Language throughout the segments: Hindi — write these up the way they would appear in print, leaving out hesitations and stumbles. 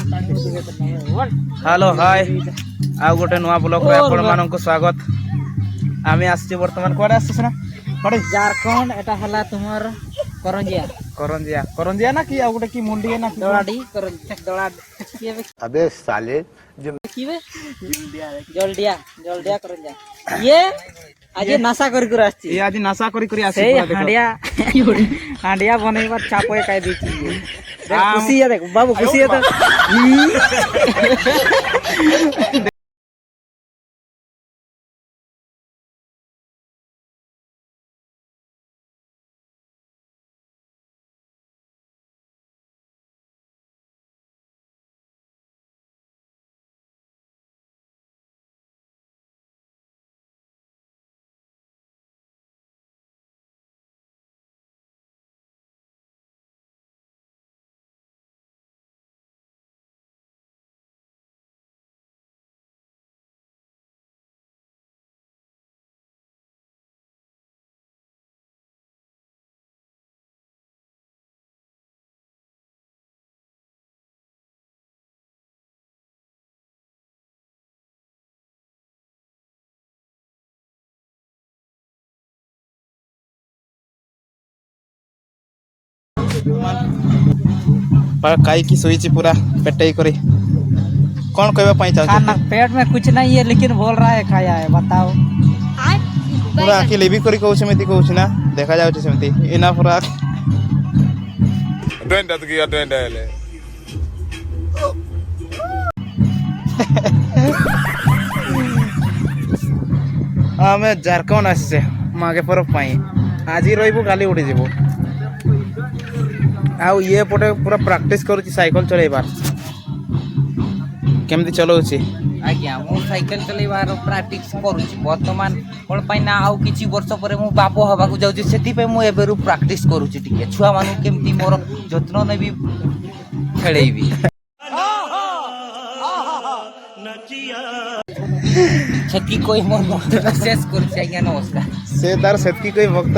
हेलो हाय आ गोटे नुआ ब्लॉग रे आपण माननको स्वागत। आमे आसी वर्तमान कोडे आसी ना कोडे झारखंड एटा हला तुमर करंजिया करंजिया करंजिया ना की आ गोटे की मुंडी ना दौड़ाडी करंजिया दौड़ा केबे अबे साले जो कीबे जल्दिया जल्दिया करंजिया ये आज नशा कर आछी ये आज नशा करी आसी से हांडिया हांडिया बनैबा चापोए काई देछि देख खुशी है देख बाबू खुशी है तो काई की सोईची पूरा पेटई करी कौन कहबा पाई चाहछ खाना पेट में कुछ नहीं है लेकिन बोल रहा है खाया है बताओ पूरा आखि लेबी करी कहू समिति कहू ना देखा जाउछ समिति इना पूरा डंडा तो गया डंडा ले आमे झारखंड आसे मागे पर पाई आज ही रहिबो काली उड़ी जेबो आउ ये पटे पूरा प्रैक्टिस करूची साइकिल चलेबार केमती चलाउची आज्ञा मो साइकिल चलेबार प्रैक्टिस करूची वर्तमान कोन पाई ना आउ किछि वर्ष परे मु बापो हबा को जाउची सेति पे मु एबेरु प्रैक्टिस करूची टिके छुआ मानु केमती मोर जत्न नेबी खेलेबी छकी कोई मोर शेष करूची आज्ञा नमस्कार से दार सेतकी कोई भक्त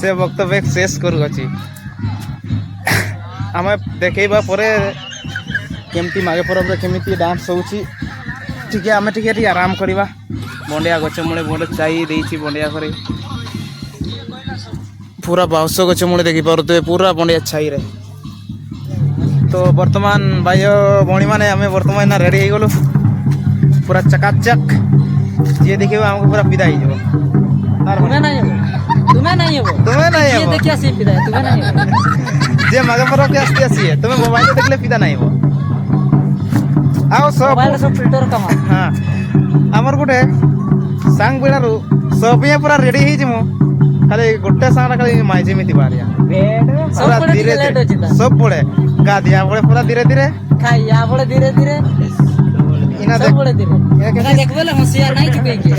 से वक्तव्य शेष करूची आम देखा परे केमती मागे परब केमी डांस होची ठीक है आम टे आराम करवा बंडिया गच मूले बड़े चाई देती बंडिया करे पूरा बाउंस गच मूले देखी पारे पूरा बंडिया छाई रे तो वर्तमान भाई भणी मैंने आम वर्तमान रेडी हो गलु पूरा चकाचक जी देखिए आमको पूरा विदा जे मागे पर के आस्ती आसी है तुम्हें मोबाइल देखले फिदा नहीं हो आओ सब मोबाइल सब फिल्टर कमा हां हमर गुटे सांग बेडारू सब ये पूरा रेडी ही जिमु खाली गुटे सांग खाली माइजे मिति बारिया सब पड़े धीरे लेट होची ता सब पड़े गादिया पड़े पूरा धीरे धीरे खाइया पड़े धीरे धीरे इना सब पड़े धीरे एका देखबले होशियार नहीं चुके के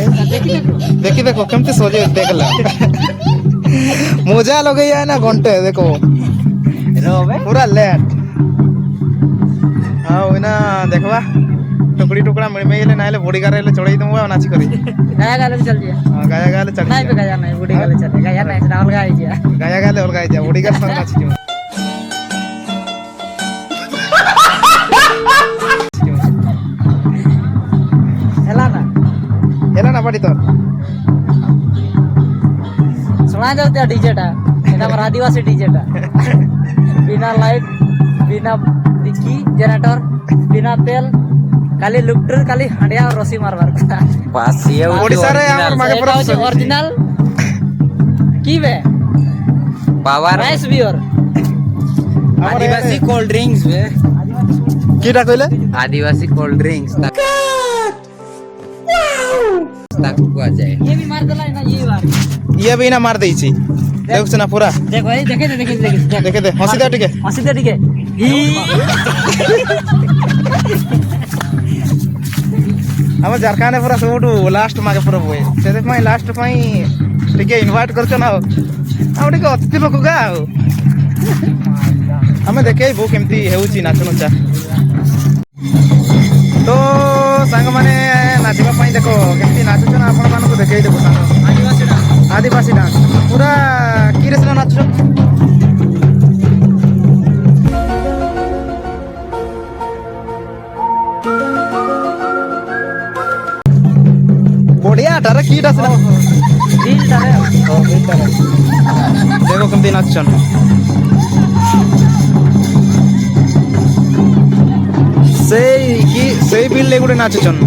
देखी देखो केमते सोजे देखला मजा लगे है ना घंटे देखो पूरा लेट हाँ इना देखवा टुकड़ी टुकड़ा मिले ना बॉडी गारे चढ़ाई दूंगा नाची करी गाया गाले चल दिया हां गाया गाले चल नहीं गाया नहीं बॉडी गाले चल गाया नहीं से अलग आई गया गाया गाले अलग आई जा बॉडी गार संग नाची क्यों हेला ना पड़ी तो सुना जाते डीजे टा एटा हमर आदिवासी डीजे टा बिना लाइट बिना डिक्की जनरेटर बिना तेल खाली लुक्टर खाली हंडिया और रसी मारबार बस ये ओडिसा रे हमर मागे पर ओरिजिनल की बे पावर राइस बियर आदिवासी कोल्ड ड्रिंक्स बे कीटा कहले आदिवासी कोल्ड ड्रिंक्स तक को जाए ये भी मार देला ना ये भी ना मार देइछि देख सुना पूरा देख भाई देखे देखे दे हंसी दे टिके हम झारखंड पूरा सब लास्ट मागे पूरा हुए से लास्ट टिके इनवाइट करछ ना हम टिके अतिथि लोक गा हमें देखे बो केमती हेउची नाचनुचा तो सांग माने नाचिबा पाई देखो केमती नाचुछ ना आपण मानको देखे देबो सांग आदिवासी डांस पूरा की रेसना नाचुछ ଆରେ କିଟା ସେଟା ବିଲ୍ଟାରେ ଦେଖ କେମିତି ନାଚୁଛନ୍ ସେଇ ବିଲ୍ ରେ ଗୋଟେ ନାଚୁଛନ୍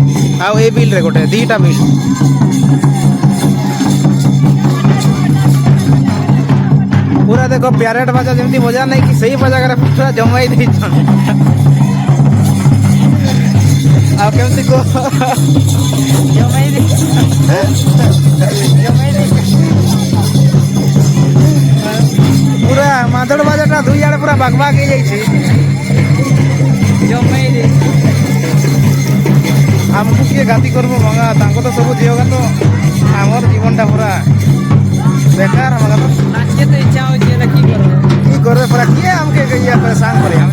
ଆଉ ଏ ବିଲ୍ ରେ ଗୋଟେ ଦିଟା ବିଲ୍ पूरा देखो प्यारेट बाजा जमती बजा नहीं कि सही बजा कर पूरा जमाई दी छन आ केमती को ଜମାଇ ଦେ पूरा मादड़ बाजाटा दुई आड़े पूरा बागबाग हो जाइए ଜମାଇ ଦେ हमको किए गाती करबो मंगा तांको तो सब दियोगा तो हमर जीवनटा पूरा बेकार मंगा तो ନାଚେ ତ ଇଚ୍ଛା ହଉଛି ହେଲେ କି କରିବ की करबे पूरा किए हमके गइया परेशान करे हम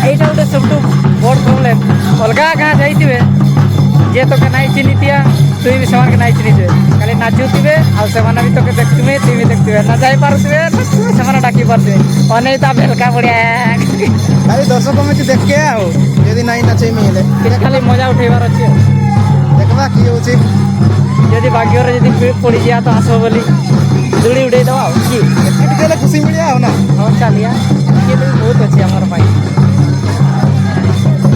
এইটা ଗୋଟେ ସବୁଠୁ ବଡ଼ ପ୍ରୋବ୍ଲେମ୍ ଅଲଗା ଗାଁ ଯାଇଥିବେ ଯିଏ ତୋକେ ନାଇଁ ଚିହ୍ନିଥିଆ ତୁଇ ବି ସେମାନଙ୍କୁ ନାଇଁ ଚିହ୍ନିଥିବେ ଖାଲି ନାଚୁଥିବେ ଆଉ ସେମାନେ ବି ତୋକେ ଦେଖୁଥିବେ ତୁଇ ବି ଦେଖୁଥିବେ ନା ଯାଇପାରୁଥିବେ ସେମାନେ ଡାକି ପାରୁଥିବେ ଅନେଇ ତା ଭେଲକା ବଢ଼ିଆ खाली दर्शक में देख के आओ यदि नहीं नाचे मिले ଖାଲି ମଜା ଉଠେଇବାର ଅଛି ଆଉ देखबा की होची ଯଦି ଭାଗ୍ୟରେ ଯଦି ପଡ଼ିଯିବା ତ ଆସ ବୋଲି ଦୂଳି ଉଡ଼େଇ ଦେବା ଆଉ କି ଏଠି ଦେଲେ ଖୁସି ମିଳିଆ ଆଉ ନା ହଁ ଚାଲିଆ ଇଏ ବି ବହୁତ ଅଛି ଆମର ପାଇଁ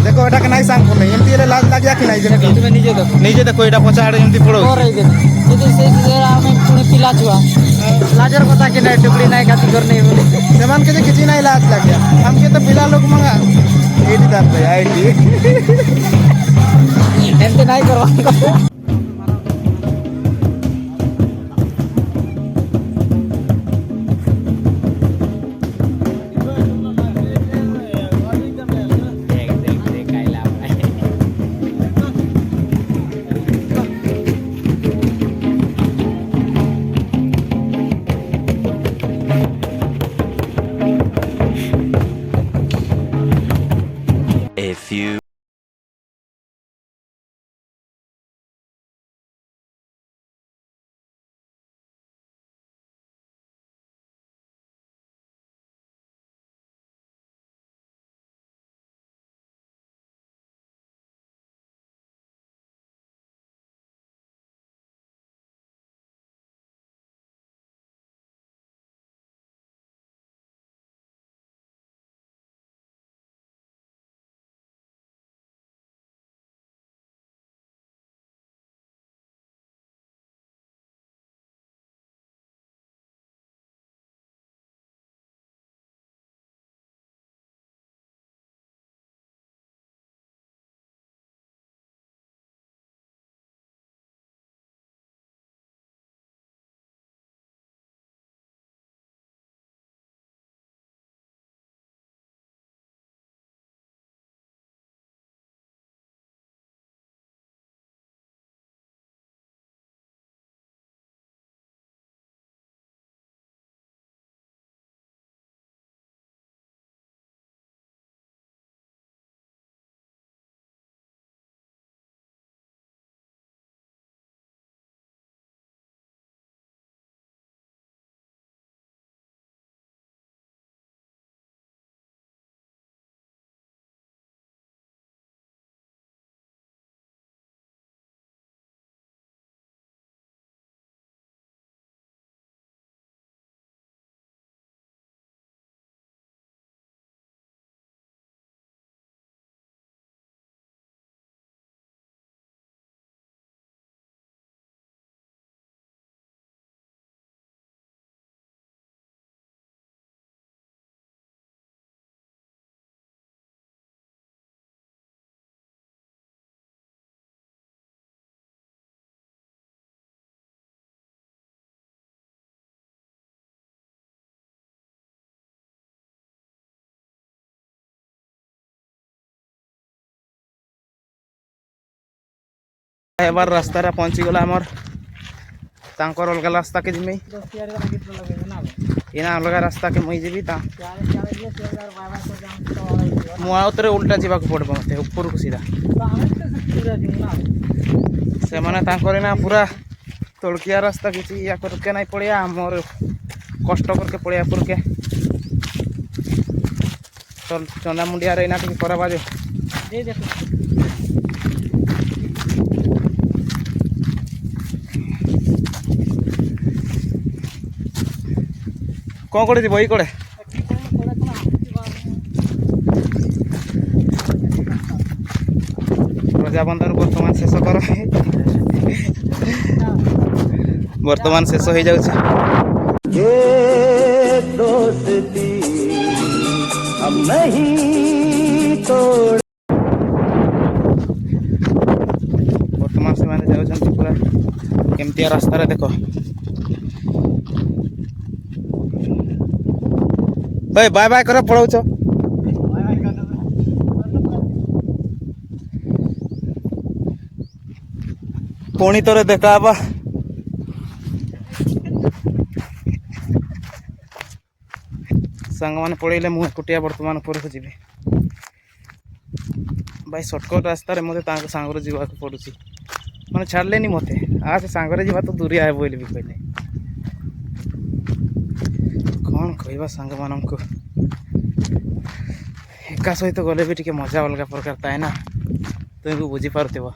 देखो एटा के नहीं सांग पर नहीं एमती लाज लागिया कि नहीं जेमती ତୁମେ ନିଜେ ଦେଖ निजे देखो एटा पछा आड़े एमती पड़ो କରେଇ ଦେ ଯଦି ସେ ଆମେ ପୁଣି ପିଲା ଛୁଆ ଲାଜର କଥା କି ନାହିଁ ଟୁକୁଡ଼ି ନାହିଁ ଖାତି କରିନେଇ ବୋଲି सेमान के जे किछि नहीं लाज लागिया हमके तो पिला लोग मंगा एटी दात पे आईटी ଏମିତି ନାହିଁ କରିବା A few एबार रास्ता रे पहुंची गला हमर तांकर अलगा रास्ता के जिमे इना अलगा रास्ता के मुई जेबी ता मु आउतरे उल्टा जीवा को पड़बो मते ऊपर को सीधा से माने तांकर ना पूरा तोड़किया रास्ता किछि या करके नहीं पड़िया हमर कष्ट करके पड़िया पुर के चल चंदा मुंडिया रे ना कि करबा जे କ'ଣ କରିଛି ବହି କଡ଼େ ପ୍ରଜାବନ୍ଧରୁ ବର୍ତ୍ତମାନ ଶେଷ କର ବର୍ତ୍ତମାନ ଶେଷ ହେଇଯାଉଛି ବର୍ତ୍ତମାନ ସେମାନେ ଯାଉଛନ୍ତି ପୁରା କେମିତିଆ ରାସ୍ତାରେ ଦେଖ ଭାଇ ବାଏ ବାଏ କର ପଳଉଛ ପୁଣି ଥରେ ଦେଖା ହେବା ସାଙ୍ଗମାନେ ପଳେଇଲେ ମୁଁ ଏକୁଟିଆ ବର୍ତ୍ତମାନ ଉପରକୁ ଯିବି ଭାଇ ସର୍ଟକଟ୍ ରାସ୍ତାରେ ମୋତେ ତାଙ୍କ ସାଙ୍ଗରେ ଯିବାକୁ ପଡ଼ୁଛି ମାନେ ଛାଡ଼ିଲେନି ମୋତେ ସେ ସାଙ୍ଗରେ ଯିବା ତ ଦୂରିଆ ହେବ ବୋଲି ବି କହିଲେ କ'ଣ କହିବା ସାଙ୍ଗମାନଙ୍କୁ ଏକା ସହିତ ଗଲେ ବି ଟିକେ ମଜା ଅଲଗା ପ୍ରକାର ଥାଏ ନା ତୁମକୁ ବୁଝିପାରୁଥିବ